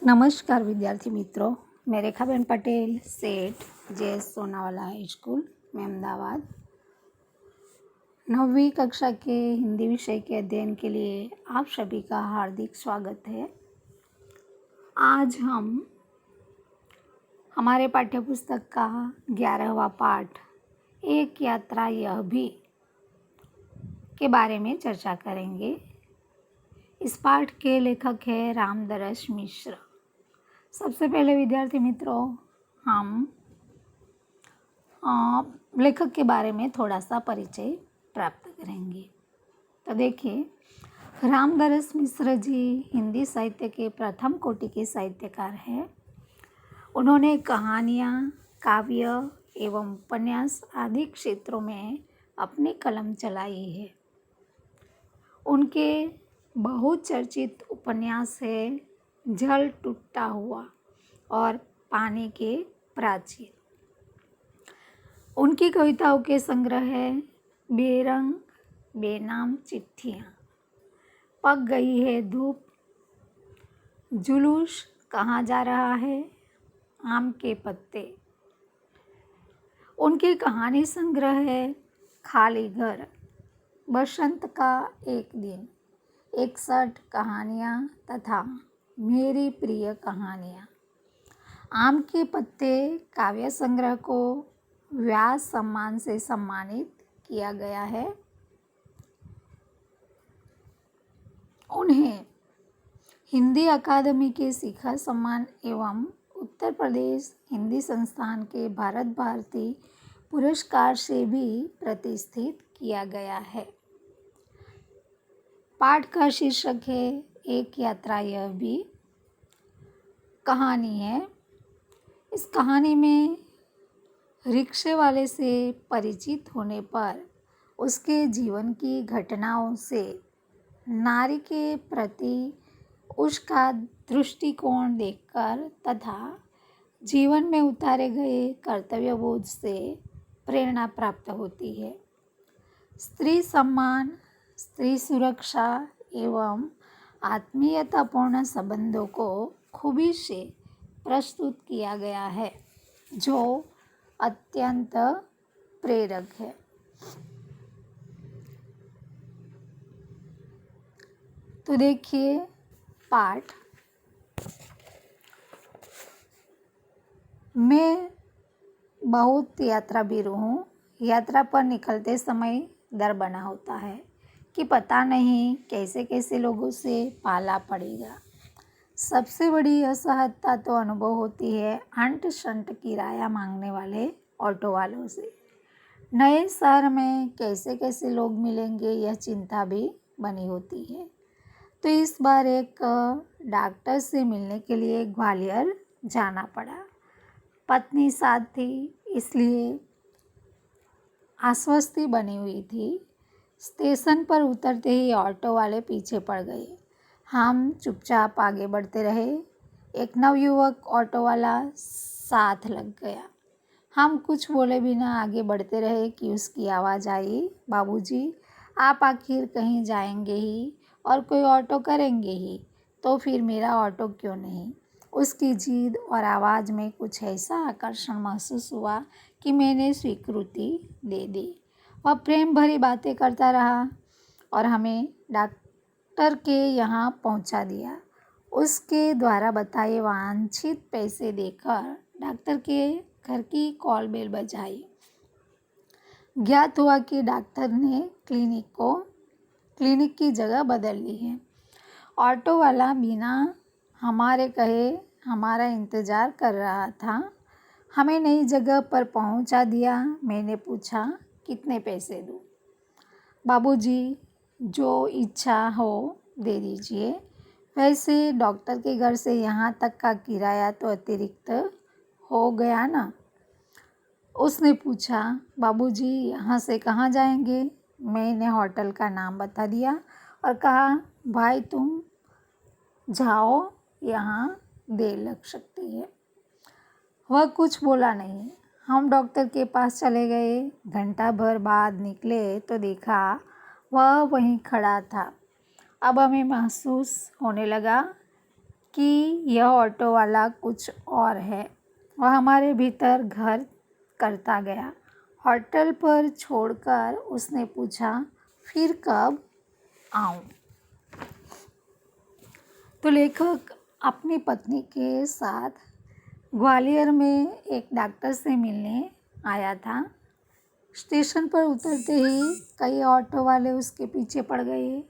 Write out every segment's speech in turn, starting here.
नमस्कार विद्यार्थी मित्रों, मैं रेखाबेन पटेल सेठ जेएस सोनावाला हाई स्कूल में अहमदाबाद 9वीं कक्षा के हिंदी विषय के अध्ययन के लिए आप सभी का हार्दिक स्वागत है। आज हम हमारे पाठ्यपुस्तक का 11वां पाठ एक यात्रा यह भी के बारे में चर्चा करेंगे। इस पाठ के लेखक है रामदरस मिश्र। सबसे पहले विद्यार्थी मित्रों, हम लेखक के बारे में थोड़ा सा परिचय प्राप्त करेंगे। तो देखिए, रामदरस मिश्र जी हिंदी साहित्य के प्रथम कोटि के साहित्यकार हैं। उन्होंने कहानियाँ, काव्य एवं उपन्यास आदि क्षेत्रों में अपनी कलम चलाई है। उनके बहुचर्चित उपन्यास है जल टूटा हुआ और पानी के प्राचीर। उनकी कविताओं के संग्रह है बेरंग बेनाम चिट्ठियाँ, पक गई है धूप, जुलूस कहाँ जा रहा है, आम के पत्ते। उनकी कहानी संग्रह है खाली घर, बसंत का एक दिन, 61 कहानियाँ तथा मेरी प्रिय कहानियाँ। आम के पत्ते काव्य संग्रह को व्यास सम्मान से सम्मानित किया गया है। उन्हें हिंदी अकादमी के शिखर सम्मान एवं उत्तर प्रदेश हिंदी संस्थान के भारत भारती पुरस्कार से भी प्रतिष्ठित किया गया है। पाठ का शीर्षक है एक यात्रा यह भी। कहानी है, इस कहानी में रिक्शे वाले से परिचित होने पर उसके जीवन की घटनाओं से नारी के प्रति उसका दृष्टिकोण देखकर तथा जीवन में उतारे गए कर्तव्यबोध से प्रेरणा प्राप्त होती है। स्त्री सम्मान, स्त्री सुरक्षा एवं आत्मीयतापूर्ण संबंधों को खूबी से प्रस्तुत किया गया है, जो अत्यंत प्रेरक है। तो देखिए पाठ। मैं बहुत यात्रावीर हूँ। यात्रा पर निकलते समय डर बना होता है कि पता नहीं कैसे कैसे लोगों से पाला पड़ेगा। सबसे बड़ी असहजता तो अनुभव होती है अंट शंट किराया मांगने वाले ऑटो वालों से। नए शहर में कैसे कैसे लोग मिलेंगे, यह चिंता भी बनी होती है। तो इस बार एक डॉक्टर से मिलने के लिए ग्वालियर जाना पड़ा। पत्नी साथ थी, इसलिए आश्वस्ति बनी हुई थी। स्टेशन पर उतरते ही ऑटो वाले पीछे पड़ गए। हम चुपचाप आगे बढ़ते रहे। एक नवयुवक ऑटो वाला साथ लग गया। हम कुछ बोले बिना आगे बढ़ते रहे कि उसकी आवाज़ आई, बाबूजी आप आखिर कहीं जाएंगे ही और कोई ऑटो करेंगे ही, तो फिर मेरा ऑटो क्यों नहीं। उसकी जिद और आवाज़ में कुछ ऐसा आकर्षण महसूस हुआ कि मैंने स्वीकृति दे दी। वह प्रेम भरी बातें करता रहा और हमें डॉक्टर के यहाँ पहुँचा दिया। उसके द्वारा बताए वांछित पैसे देकर डॉक्टर के घर की कॉल बेल बजाई। ज्ञात हुआ कि डॉक्टर ने क्लिनिक की जगह बदल ली है। ऑटो वाला बिना हमारे कहे हमारा इंतज़ार कर रहा था। हमें नई जगह पर पहुंचा दिया। मैंने पूछा कितने पैसे दूँ। बाबूजी जो इच्छा हो दे दीजिए। वैसे डॉक्टर के घर से यहाँ तक का किराया तो अतिरिक्त हो गया ना। उसने पूछा बाबूजी यहाँ से कहाँ जाएंगे। मैंने होटल का नाम बता दिया और कहा भाई तुम जाओ, यहाँ देर लग सकती है। वह कुछ बोला नहीं। हम डॉक्टर के पास चले गए। घंटा भर बाद निकले तो देखा वह वहीं खड़ा था। अब हमें महसूस होने लगा कि यह ऑटो वाला कुछ और है। वह हमारे भीतर घर करता गया। होटल पर छोड़कर उसने पूछा, फिर कब आऊं? तो लेखक अपनी पत्नी के साथ ग्वालियर में एक डॉक्टर से मिलने आया था। स्टेशन पर उतरते ही कई ऑटो वाले उसके पीछे पड़ गए।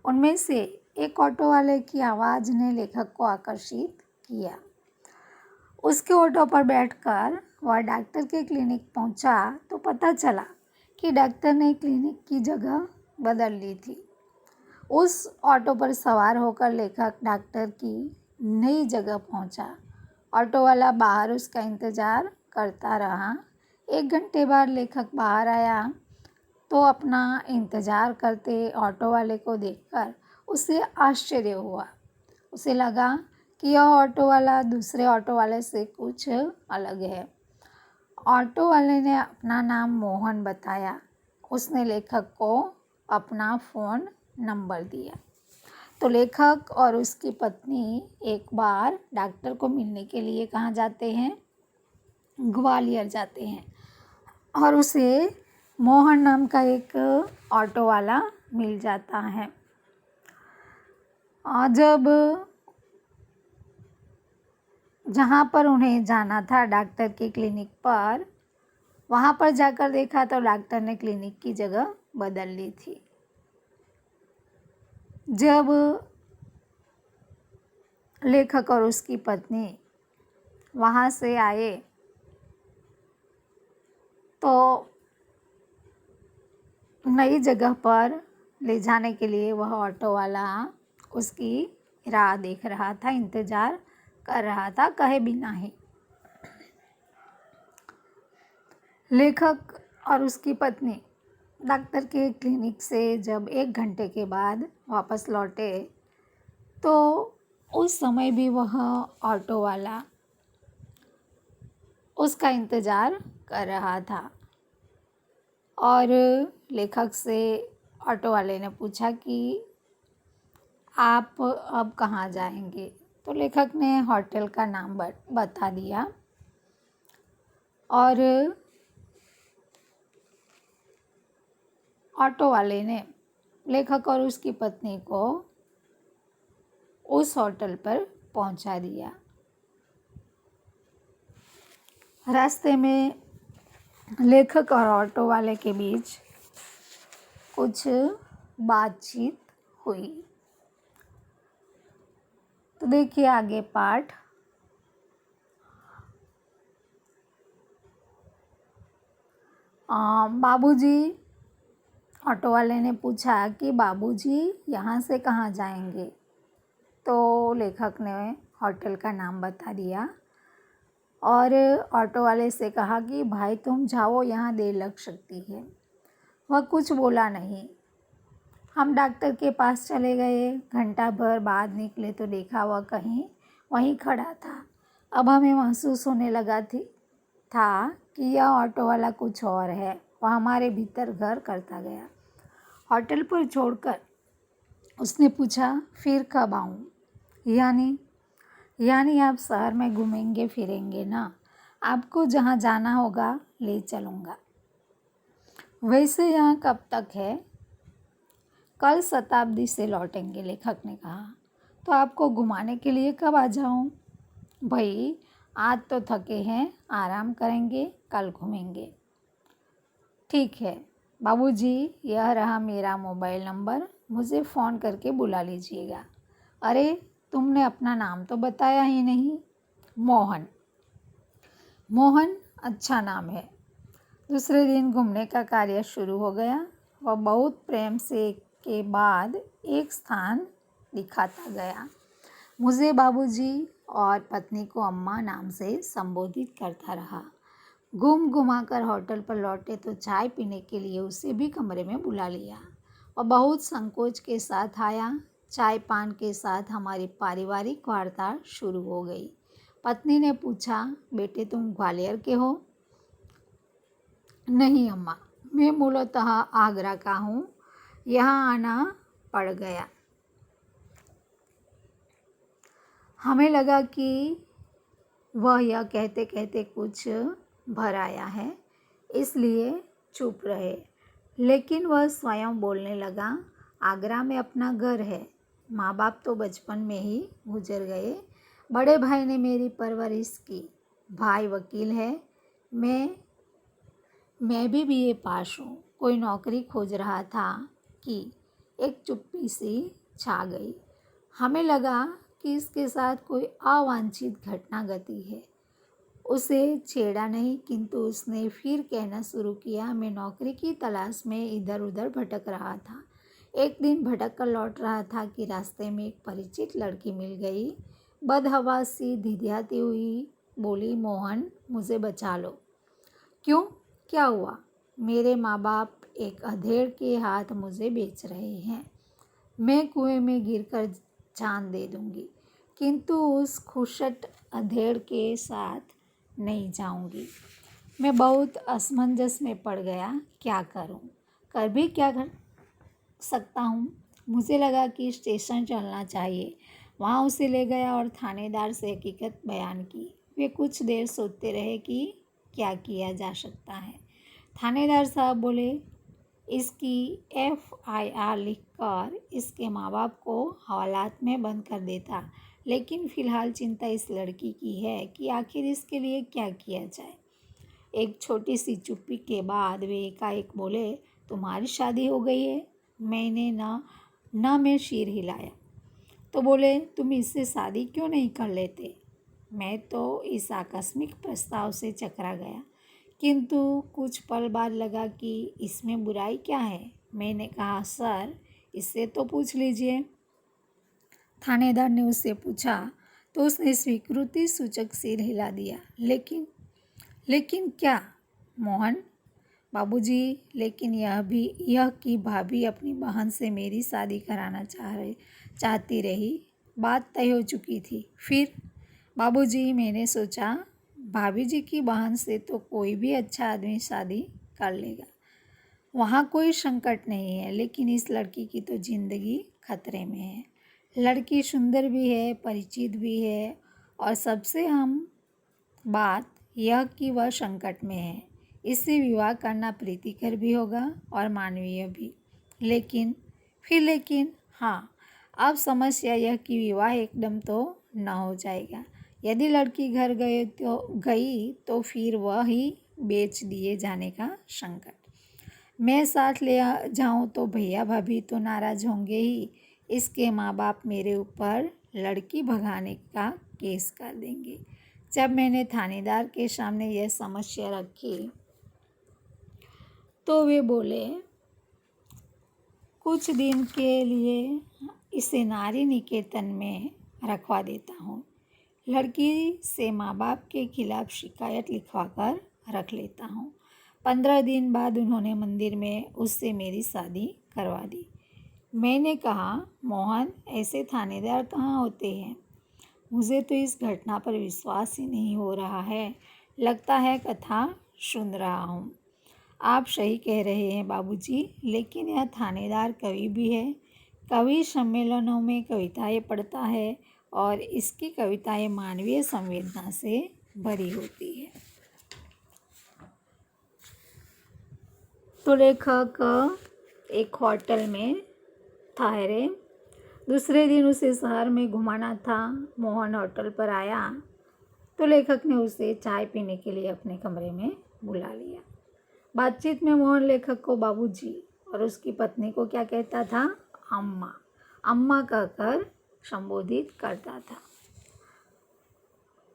उनमें से एक ऑटो वाले की आवाज़ ने लेखक को आकर्षित किया। उसके ऑटो पर बैठकर वह डॉक्टर के क्लिनिक पहुंचा तो पता चला कि डॉक्टर ने क्लिनिक की जगह बदल ली थी। उस ऑटो पर सवार होकर लेखक डॉक्टर की नई जगह पहुंचा। ऑटो वाला बाहर उसका इंतज़ार करता रहा। 1 घंटे बाद लेखक बाहर आया तो अपना इंतज़ार करते ऑटो वाले को देखकर उसे आश्चर्य हुआ। उसे लगा कि यह ऑटो वाला दूसरे ऑटो वाले से कुछ अलग है। ऑटो वाले ने अपना नाम मोहन बताया। उसने लेखक को अपना फ़ोन नंबर दिया। तो लेखक और उसकी पत्नी एक बार डॉक्टर को मिलने के लिए कहाँ जाते हैं? ग्वालियर जाते हैं और उसे मोहन नाम का एक ऑटो वाला मिल जाता है। और जब जहाँ पर उन्हें जाना था डॉक्टर के क्लिनिक पर, वहाँ पर जाकर देखा तो डॉक्टर ने क्लिनिक की जगह बदल ली थी। जब लेखक और उसकी पत्नी वहाँ से आए तो नई जगह पर ले जाने के लिए वह ऑटो वाला उसकी राह देख रहा था, इंतज़ार कर रहा था, कहे बिना ही। लेखक और उसकी पत्नी डॉक्टर के क्लिनिक से जब 1 घंटे के बाद वापस लौटे तो उस समय भी वह ऑटो वाला उसका इंतज़ार कर रहा था। और लेखक से ऑटो वाले ने पूछा कि आप अब कहाँ जाएंगे? तो लेखक ने होटल का नाम बता दिया और ऑटो वाले ने लेखक और उसकी पत्नी को उस होटल पर पहुंचा दिया। रास्ते में लेखक और ऑटो वाले के बीच कुछ बातचीत हुई। तो देखिए आगे पाठ। बाबूजी, ऑटो वाले ने पूछा कि बाबूजी यहाँ से कहाँ जाएंगे? तो लेखक ने होटल का नाम बता दिया और ऑटो वाले से कहा कि भाई तुम जाओ, यहाँ देर लग सकती है। वह कुछ बोला नहीं। हम डॉक्टर के पास चले गए। घंटा भर बाद निकले तो देखा वह कहीं वहीं खड़ा था। अब हमें महसूस होने लगा था कि यह ऑटो वाला कुछ और है। वह हमारे भीतर घर करता गया। होटल पर छोड़कर उसने पूछा, फिर कब आऊँ? यानी आप शहर में घूमेंगे फिरेंगे ना? आपको जहाँ जाना होगा ले चलूँगा। वैसे यहाँ कब तक है? कल शताब्दी से लौटेंगे, लेखक ने कहा। तो आपको घुमाने के लिए कब आ जाऊँ? भाई आज तो थके हैं, आराम करेंगे, कल घूमेंगे। ठीक है बाबूजी, यह रहा मेरा मोबाइल नंबर, मुझे फ़ोन करके बुला लीजिएगा। अरे तुमने अपना नाम तो बताया ही नहीं। मोहन। मोहन अच्छा नाम है। दूसरे दिन घूमने का कार्य शुरू हो गया। वह बहुत प्रेम से के बाद एक स्थान दिखाता गया। मुझे बाबूजी और पत्नी को अम्मा नाम से संबोधित करता रहा। घूम घुमाकर होटल पर लौटे तो चाय पीने के लिए उसे भी कमरे में बुला लिया। वह बहुत संकोच के साथ आया। चाय पान के साथ हमारी पारिवारिक वार्ता शुरू हो गई। पत्नी ने पूछा, बेटे तुम ग्वालियर के हो? नहीं अम्मा, मैं मूलतः आगरा का हूँ, यहाँ आना पड़ गया। हमें लगा कि वह यह कहते कहते कुछ भर आया है, इसलिए चुप रहे। लेकिन वह स्वयं बोलने लगा, आगरा में अपना घर है। माँ बाप तो बचपन में ही गुजर गए। बड़े भाई ने मेरी परवरिश की। भाई वकील है। मैं भी बीए पास हूँ। कोई नौकरी खोज रहा था कि एक चुप्पी सी छा गई। हमें लगा कि इसके साथ कोई अवांछित घटना घटी है। उसे छेड़ा नहीं, किंतु उसने फिर कहना शुरू किया, मैं नौकरी की तलाश में इधर उधर भटक रहा था। एक दिन भटक कर लौट रहा था कि रास्ते में एक परिचित लड़की मिल गई। बदहवास सी धिधियाती हुई बोली, मोहन मुझे बचा लो। क्यों, क्या हुआ? मेरे माँ बाप एक अधेड़ के हाथ मुझे बेच रहे हैं। मैं कुएं में गिरकर जान दे दूंगी, किंतु उस खुशट अधेड़ के साथ नहीं जाऊंगी। मैं बहुत असमंजस में पड़ गया। क्या करूं? कर भी क्या कर सकता हूं? मुझे लगा कि स्टेशन चलना चाहिए। वहां उसे ले गया और थानेदार से हकीकत बयान की। वे कुछ देर सोचते रहे कि क्या किया जा सकता है। थानेदार साहब बोले, इसकी FIR लिखकर इसके माँ बाप को हवालात में बंद कर देता, लेकिन फ़िलहाल चिंता इस लड़की की है कि आखिर इसके लिए क्या किया जाए। एक छोटी सी चुप्पी के बाद वे एकाएक बोले, तुम्हारी शादी हो गई है? मैंने न में सिर हिलाया। तो बोले, तुम इससे शादी क्यों नहीं कर लेते? मैं तो इस आकस्मिक प्रस्ताव से चकरा गया, किंतु कुछ पल बाद लगा कि इसमें बुराई क्या है। मैंने कहा, सर इससे तो पूछ लीजिए। थानेदार ने उससे पूछा तो उसने स्वीकृति सूचक सिर हिला दिया। लेकिन क्या मोहन? बाबूजी, लेकिन यह कि भाभी अपनी बहन से मेरी शादी कराना चाहती रही। बात तय हो चुकी थी। फिर बाबूजी, मैंने सोचा भाभी जी की बहन से तो कोई भी अच्छा आदमी शादी कर लेगा, वहाँ कोई संकट नहीं है, लेकिन इस लड़की की तो जिंदगी खतरे में है। लड़की सुंदर भी है, परिचित भी है, और सबसे अहम बात यह कि वह संकट में है। इससे विवाह करना प्रीतिकर भी होगा और मानवीय भी। लेकिन हाँ, अब समस्या यह कि विवाह एकदम तो न हो जाएगा। यदि लड़की घर गई तो फिर वह ही बेच दिए जाने का संकट। मैं साथ ले जाऊं तो भैया भाभी तो नाराज़ होंगे ही। इसके माँ बाप मेरे ऊपर लड़की भगाने का केस कर देंगे। जब मैंने थानेदार के सामने यह समस्या रखी तो वे बोले, कुछ दिन के लिए इसे नारी निकेतन में रखवा देता हूँ। लड़की से माँ बाप के खिलाफ शिकायत लिखवा कर रख लेता हूँ। 15 दिन बाद उन्होंने मंदिर में उससे मेरी शादी करवा दी। मैंने कहा, मोहन ऐसे थानेदार कहाँ होते हैं? मुझे तो इस घटना पर विश्वास ही नहीं हो रहा है। लगता है कथा सुन रहा हूँ। आप सही कह रहे हैं बाबूजी, लेकिन यह थानेदार कवि भी है। कवि सम्मेलनों में कविताएं पढ़ता है और इसकी कविताएं मानवीय संवेदना से भरी होती है। तो लेखक एक होटल में ठहरे। दूसरे दिन उसे शहर में घुमाना था। मोहन होटल पर आया तो लेखक ने उसे चाय पीने के लिए अपने कमरे में बुला लिया। बातचीत में मोहन लेखक को बाबूजी और उसकी पत्नी को क्या कहता था? अम्मा कहकर संबोधित करता था।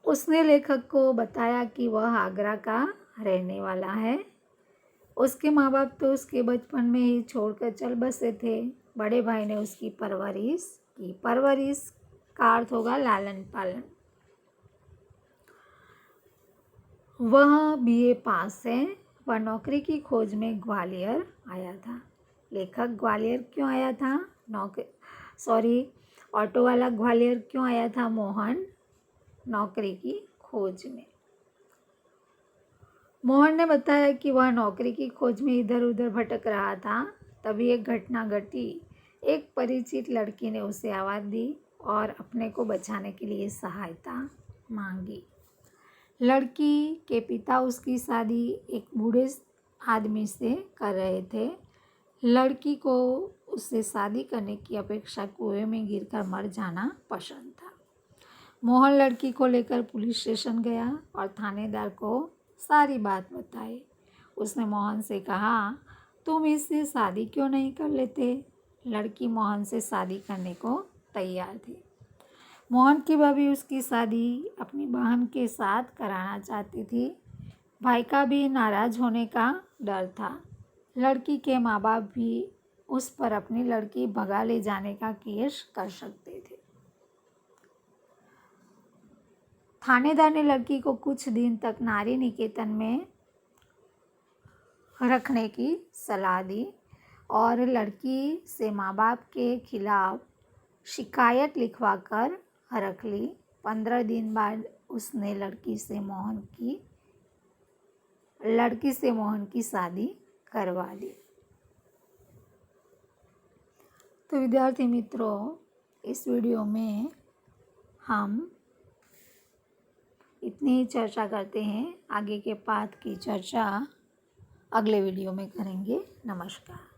उसने लेखक को बताया कि वह आगरा का रहने वाला है। उसके माँ बाप तो उसके बचपन में ही छोड़कर चल बसे थे। बड़े भाई ने उसकी परवरिश की। परवरिश का अर्थ होगा लालन पालन। वह BA पास है। वह नौकरी की खोज में ग्वालियर आया था। लेखक ग्वालियर क्यों आया था? ऑटो वाला ग्वालियर क्यों आया था? मोहन नौकरी की खोज में। मोहन ने बताया कि वह नौकरी की खोज में इधर उधर भटक रहा था। तभी एक घटना घटी। एक परिचित लड़की ने उसे आवाज़ दी और अपने को बचाने के लिए सहायता मांगी। लड़की के पिता उसकी शादी एक बूढ़े आदमी से कर रहे थे। लड़की को उससे शादी करने की अपेक्षा कुएं में गिरकर मर जाना पसंद था। मोहन लड़की को लेकर पुलिस स्टेशन गया और थानेदार को सारी बात बताई। उसने मोहन से कहा, तुम इससे शादी क्यों नहीं कर लेते? लड़की मोहन से शादी करने को तैयार थी। मोहन की भाभी उसकी शादी अपनी बहन के साथ कराना चाहती थी। भाई का भी नाराज़ होने का डर था। लड़की के माँ बाप भी उस पर अपनी लड़की भगा ले जाने का केस कर सकते थे। थानेदार ने लड़की को कुछ दिन तक नारी निकेतन में रखने की सलाह दी और लड़की से माँ बाप के खिलाफ शिकायत लिखवाकर रख ली। 15 दिन बाद उसने लड़की से मोहन की शादी करवा ली। तो विद्यार्थी मित्रों, इस वीडियो में हम इतनी ही चर्चा करते हैं। आगे के पाठ की चर्चा अगले वीडियो में करेंगे। नमस्कार।